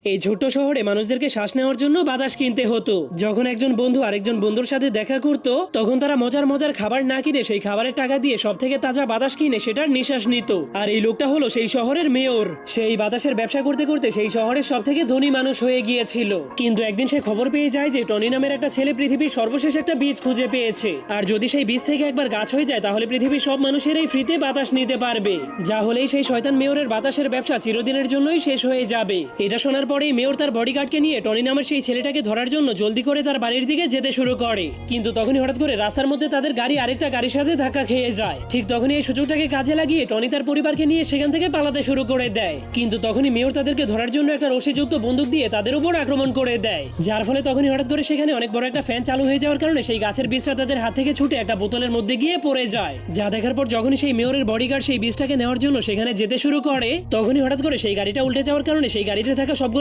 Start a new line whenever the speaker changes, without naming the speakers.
এই ছোট্ট শহরে মানুষদেরকে শ্বাস নেওয়ার জন্য বাতাস কিনতে হতো। যখন একজন বন্ধু আরেকজন বন্ধুর সাথে দেখা করত, তখন তারা মজার মজার খাবার না কিনে সেই খাবারের টাকা দিয়ে সব থেকে তাজা বাতাস কিনে সেটার নিঃশ্বাস নিত। আর এই লোকটা হলো সেই শহরের মেয়র। সেই বাতাসের ব্যবসা করতে করতে সেই শহরের সব থেকে ধনী মানুষ হয়ে গিয়েছিল। কিন্তু একদিন সে খবর পেয়ে যায় যে টনি নামের একটা ছেলে পৃথিবীর সর্বশেষ একটা বীজ খুঁজে পেয়েছে, আর যদি সেই বীজ থেকে একবার গাছ হয়ে যায় তাহলে পৃথিবীর সব মানুষেরাই ফ্রিতে বাতাস নিতে পারবে। যা হলেই সেই শয়তান মেয়রের বাতাসের ব্যবসা চিরদিনের জন্যই শেষ হয়ে যাবে। এটা শোনার পরেই মেয়র তার বডিগার্ডকে নিয়ে টনি নামের সেই ছেলেটাকে ধরার জন্য জলদি করে তার বাড়ির দিকে যেতে শুরু করে। কিন্তু তখনই হঠাৎ করে রাস্তার মধ্যে তাদের গাড়ি আরেকটা গাড়ির সাথে ধাক্কা খেয়ে যায়। ঠিক তখনই এই সুযোগটাকে কাজে লাগিয়ে টনি তার পরিবারকে নিয়ে সেখান থেকে পালাতে শুরু করে দেয়। কিন্তু তখনই মেয়র তাদেরকে ধরার জন্য একটা রশিযুক্ত বন্দুক দিয়ে তাদের উপর আক্রমণ করে দেয়, যার ফলে তখনই হঠাৎ করে সেখানে অনেক বড় একটা ফ্যান চালু হয়ে যাওয়ার কারণে সেই গাছের বীজটা তাদের হাত থেকে ছুটে একটা বোতলের মধ্যে গিয়ে পড়ে যায়। যা দেখার পর যখনই সেই মেয়রের বডিগার্ড সেই বীজটাকে নেওয়ার জন্য সেখানে যেতে শুরু করে, তখনই হঠাৎ করে সেই গাড়িটা উল্টে যাওয়ার কারণে সেই গাড়িতে থাকা সবগুলো